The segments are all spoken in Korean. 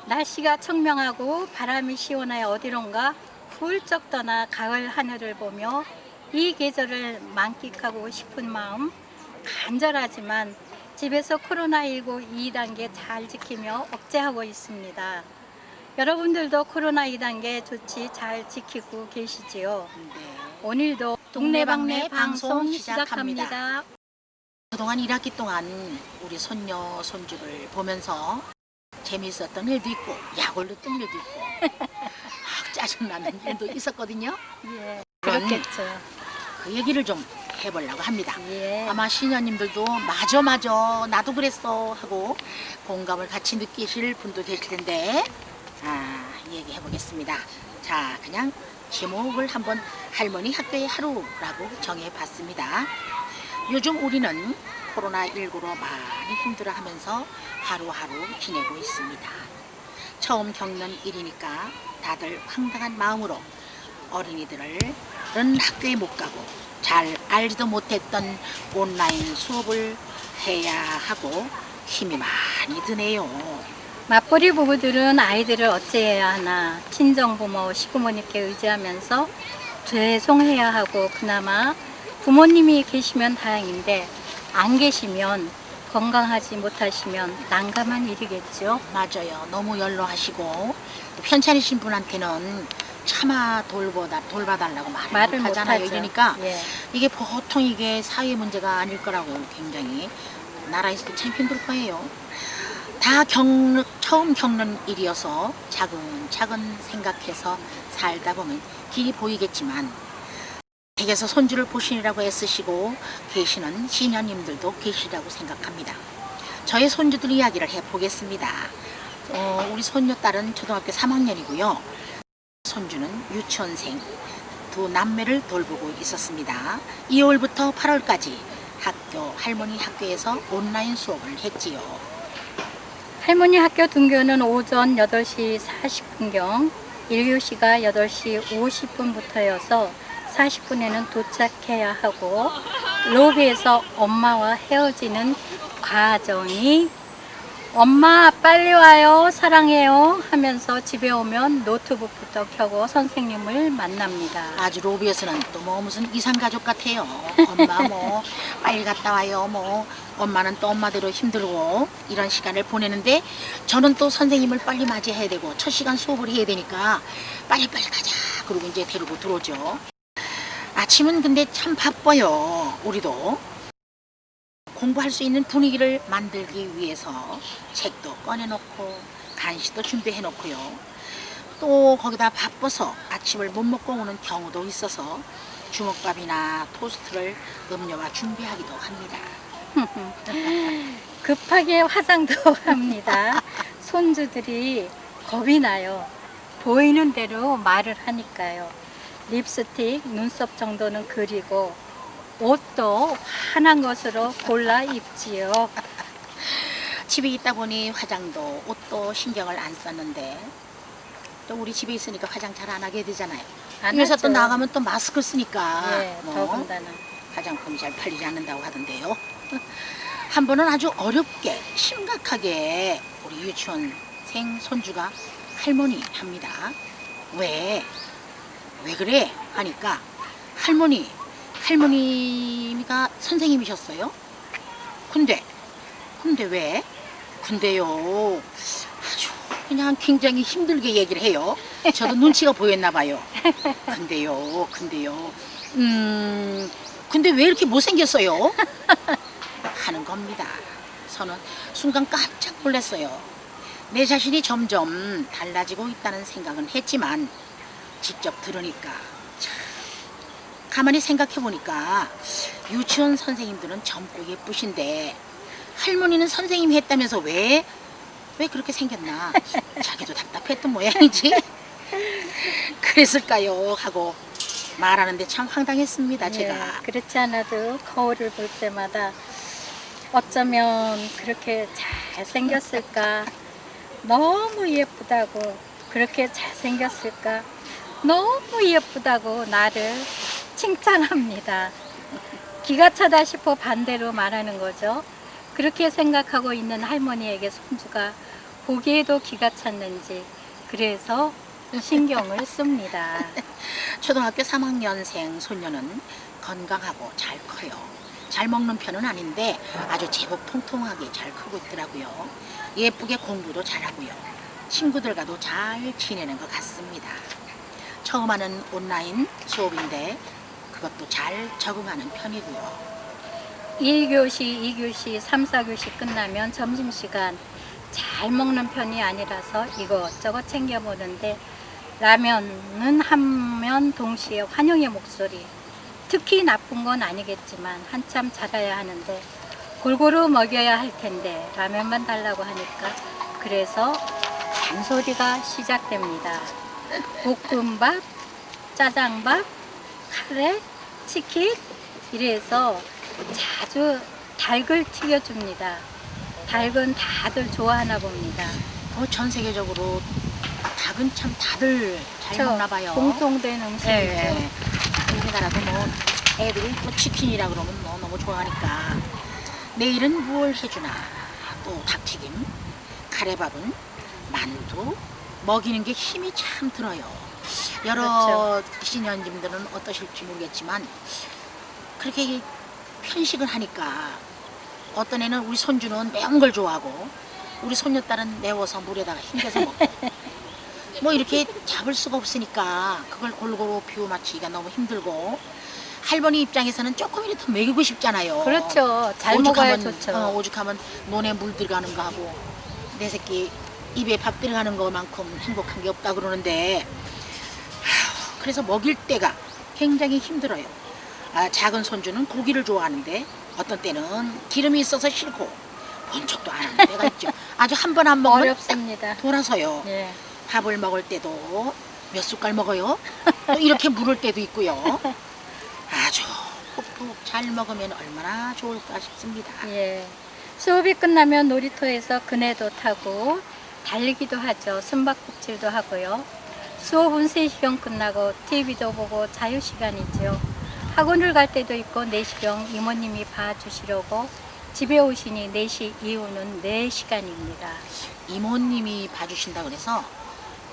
날씨가 청명하고 바람이 시원하여 어디론가 훌쩍 떠나 가을 하늘을 보며 이 계절을 만끽하고 싶은 마음 간절하지만 집에서 코로나19 2단계 잘 지키며 억제하고 있습니다. 여러분들도 코로나 2단계 조치 잘 지키고 계시지요? 네. 오늘도 동네방네 방송 시작합니다. 그동안 1학기 동안 우리 손녀, 손주를 보면서 재미있었던 일도 있고 약 올렸던 일도 있고 짜증나는 일도 있었거든요. 예, 그런 그렇겠죠. 그 얘기를 좀 해보려고 합니다. 예. 아마 시녀님들도 맞아 나도 그랬어 하고 공감을 같이 느끼실 분도 계실 텐데 얘기해 보겠습니다. 자, 그냥 제목을 한번 할머니 학교의 하루라고 정해봤습니다. 요즘 우리는 코로나19로 많이 힘들어하면서 하루하루 지내고 있습니다. 처음 겪는 일이니까 다들 황당한 마음으로 어린이들은 학교에 못 가고 잘 알지도 못했던 온라인 수업을 해야 하고 힘이 많이 드네요. 맞벌이 부부들은 아이들을 어찌해야 하나 친정부모, 시부모님께 의지하면서 죄송해야 하고 그나마 부모님이 계시면 다행인데 안 계시면 건강하지 못하시면 난감한 일이겠죠. 맞아요. 너무 연로하시고 편찮으신 분한테는 차마 돌봐달라고 말을 못하잖아요. 못하죠. 이러니까 예. 이게 보통 이게 사회 문제가 아닐 거라고 굉장히 나라에서도 참 힘들 거예요. 다 처음 겪는 일이어서 차근차근 생각해서 살다 보면 길이 보이겠지만 댁에서 손주를 보시느라고 애쓰시고 계시는 시녀님들도 계시라고 생각합니다. 저의 손주들 이야기를 해보겠습니다. 우리 손녀딸은 초등학교 3학년이고요. 손주는 유치원생 두 남매를 돌보고 있었습니다. 2월부터 8월까지 할머니 학교에서 온라인 수업을 했지요. 할머니 학교 등교는 오전 8시 40분경 1교시가 8시 50분부터여서 40분에는 도착해야 하고 로비에서 엄마와 헤어지는 과정이 엄마 빨리 와요 사랑해요 하면서 집에 오면 노트북부터 켜고 선생님을 만납니다. 아주 로비에서는 또 뭐 무슨 이상가족 같아요. 엄마 뭐 빨리 갔다 와요. 뭐 엄마는 또 엄마대로 힘들고 이런 시간을 보내는데 저는 또 선생님을 빨리 맞이해야 되고 첫 시간 수업을 해야 되니까 빨리빨리 가자. 그리고 이제 데리고 들어오죠. 아침은 근데 참 바빠요. 우리도 공부할 수 있는 분위기를 만들기 위해서 책도 꺼내놓고 간식도 준비해놓고요. 또 거기다 바빠서 아침을 못 먹고 오는 경우도 있어서 주먹밥이나 토스트를 음료와 준비하기도 합니다. 급하게 화장도 합니다. 손주들이 겁이 나요. 보이는 대로 말을 하니까요. 립스틱, 눈썹 정도는 그리고 옷도 환한 것으로 골라 입지요. 집에 있다 보니 화장도 옷도 신경을 안 썼는데 또 우리 집에 있으니까 화장 잘 안 하게 되잖아요. 그래서 또 나가면 또 마스크 쓰니까 예, 더군다나 화장품이 잘 팔리지 않는다고 하던데요. 한 번은 아주 어렵게 심각하게 우리 유치원생 손주가 할머니 합니다. 왜 그래? 하니까 할머니가 선생님이셨어요. 근데 왜? 근데요 아주 그냥 굉장히 힘들게 얘기를 해요. 저도 눈치가 보였나 봐요. 근데요 근데 왜 이렇게 못생겼어요? 하는 겁니다. 저는 순간 깜짝 놀랐어요. 내 자신이 점점 달라지고 있다는 생각은 했지만 직접 들으니까 참 가만히 생각해 보니까 유치원 선생님들은 젊고 예쁘신데 할머니는 선생님 했다면서 왜 그렇게 생겼나 자기도 답답했던 모양이지. 그랬을까요 하고 말하는데 참 황당했습니다. 제가. 예, 그렇지 않아도 거울을 볼 때마다 어쩌면 그렇게 잘생겼을까, 너무 예쁘다고 그렇게 잘생겼을까, 너무 예쁘다고 나를 칭찬합니다. 기가 차다 싶어 반대로 말하는 거죠. 그렇게 생각하고 있는 할머니에게 손주가 보기에도 기가 찼는지 그래서 신경을 씁니다. 초등학교 3학년생 손녀는 건강하고 잘 커요. 잘 먹는 편은 아닌데 아주 제법 통통하게 잘 크고 있더라고요. 예쁘게 공부도 잘하고요. 친구들과도 잘 지내는 것 같습니다. 처음 하는 온라인 수업인데 그것도 잘 적응하는 편이고요. 1교시, 2교시, 3, 4교시 끝나면 점심시간 잘 먹는 편이 아니라서 이것저것 챙겨 먹는데 라면은 하면 동시에 환영의 목소리. 특히 나쁜 건 아니겠지만 한참 자라야 하는데 골고루 먹여야 할 텐데 라면만 달라고 하니까 그래서 잔소리가 시작됩니다. 볶음밥, 짜장밥, 카레, 치킨 이래서 자주 닭을 튀겨줍니다. 닭은 다들 좋아하나 봅니다. 전 세계적으로 닭은 참 다들 잘 저 먹나 봐요. 공통된 음식이죠. 네. 우리나라도 뭐 애들이 또 치킨이라 그러면 뭐 너무 좋아하니까 내일은 무얼 해주나 또 닭튀김, 카레밥은 만두 먹이는 게 힘이 참 들어요. 여러 시년님들은 어떠실지 모르겠지만 그렇게 편식을 하니까 어떤 애는 우리 손주는 매운 걸 좋아하고 우리 손녀딸은 매워서 물에다가 헹궈서 먹고 뭐 이렇게 잡을 수가 없으니까 그걸 골고루 비워 맞추기가 너무 힘들고 할머니 입장에서는 조금이라도 먹이고 싶잖아요. 그렇죠. 잘 먹어야 오죽하면, 좋죠. 오죽하면 논에 물 들어가는 거 하고 내 새끼 입에 밥 들어가는 것만큼 행복한 게 없다 그러는데 그래서 먹일 때가 굉장히 힘들어요. 작은 손주는 고기를 좋아하는데 어떤 때는 기름이 있어서 싫고 본 척도 안 하는 때가 있죠. 아주 한 번 안 먹으면 어렵습니다. 돌아서요. 예. 밥을 먹을 때도 몇 숟갈 먹어요. 또 이렇게 물을 때도 있고요. 아주 푹푹 잘 먹으면 얼마나 좋을까 싶습니다. 예. 수업이 끝나면 놀이터에서 그네도 타고 달리기도 하죠. 숨바꼭질도 하고요. 수업은 3시경 끝나고 TV도 보고 자유시간이죠. 학원을 갈 때도 있고 4시경 이모님이 봐주시려고 집에 오시니 4시 이후는 4시간입니다. 이모님이 봐주신다 그래서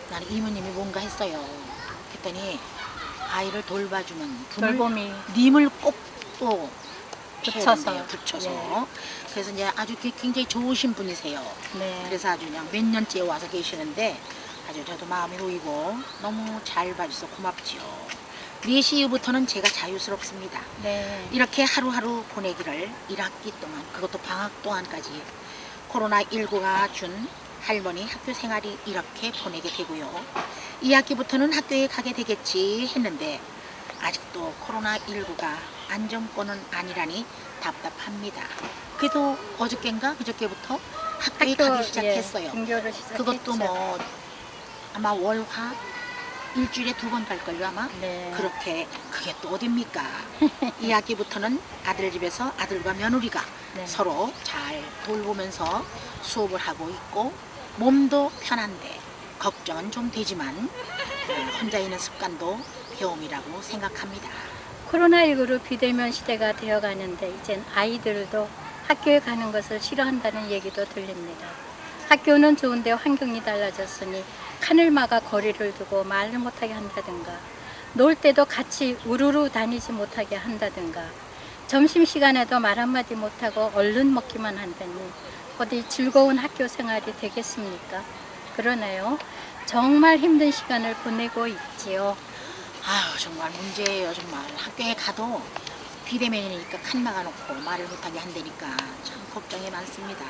나는 이모님이 뭔가 했어요. 그랬더니 아이를 돌봐주는 분을 돌봄이 님을 꼭 또 붙여서. 붙여서 예. 그래서 이제 아주 굉장히 좋으신 분이세요. 네. 그래서 아주 그냥 몇 년째 와서 계시는데 아주 저도 마음이 놓이고 너무 잘 봐줘서 고맙지요. 4시 이후부터는 제가 자유스럽습니다. 네. 이렇게 하루하루 보내기를 1학기 동안 그것도 방학 동안까지 코로나19가 준 할머니 학교 생활이 이렇게 보내게 되고요. 2학기부터는 학교에 가게 되겠지 했는데 아직도 코로나19가 안정권은 아니라니 답답합니다. 그래도 어저께인가 그저께부터 학교에 가기 시작했어요. 예, 등교를 시작했죠. 그것도 뭐 아마 월화 일주일에 2번 갈걸요 아마. 네. 그렇게 그게 또 어딥니까? 2학기부터는 아들 집에서 아들과 며느리가 네. 서로 잘 돌보면서 수업을 하고 있고 몸도 편한데 걱정은 좀 되지만 혼자 있는 습관도 배움이라고 생각합니다. 코로나19로 비대면 시대가 되어가는데 이젠 아이들도 학교에 가는 것을 싫어한다는 얘기도 들립니다. 학교는 좋은데 환경이 달라졌으니 칸을 막아 거리를 두고 말을 못하게 한다든가 놀 때도 같이 우르르 다니지 못하게 한다든가 점심시간에도 말 한마디 못하고 얼른 먹기만 한다니 어디 즐거운 학교 생활이 되겠습니까? 그러네요. 정말 힘든 시간을 보내고 있지요. 아유 정말 문제예요. 정말 학교에 가도 비대면이니까 칸 막아놓고 말을 못하게 한다니까 참 걱정이 많습니다.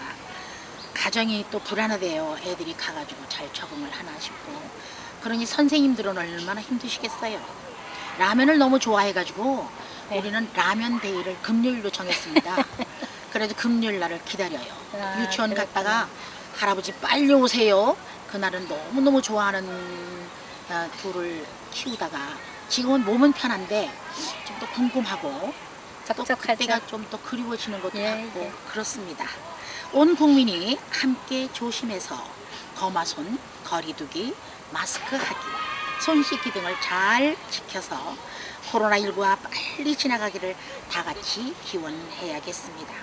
가정이 또 불안하대요. 애들이 가가지고 잘 적응을 하나 싶고 그러니 선생님들은 얼마나 힘드시겠어요. 라면을 너무 좋아해가지고 네. 우리는 라면 데이를 금요일로 정했습니다. 그래도 금요일 날을 기다려요. 아, 유치원 그렇구나. 갔다가 할아버지 빨리 오세요. 그날은 너무너무 좋아하는 둘을 키우다가 지금은 몸은 편한데 좀 더 궁금하고 또 적적하죠. 그때가 좀 더 그리워지는 것도 예, 같고 예. 그렇습니다. 온 국민이 함께 조심해서 거마손, 거리두기, 마스크 하기, 손 씻기 등을 잘 지켜서 코로나19가 빨리 지나가기를 다 같이 기원해야겠습니다.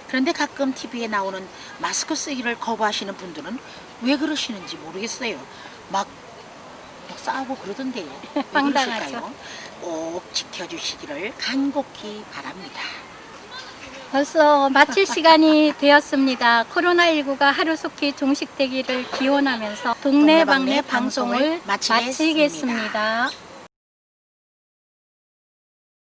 그런데 가끔 TV에 나오는 마스크 쓰기를 거부하시는 분들은 왜 그러시는지 모르겠어요. 막 싸우고 그러던데요. 왜 황당하죠. 그러실까요? 꼭 지켜주시기를 간곡히 바랍니다. 벌써 마칠 시간이 되었습니다. 코로나19가 하루속히 종식되기를 기원하면서 동네방네 방송을 마치겠습니다.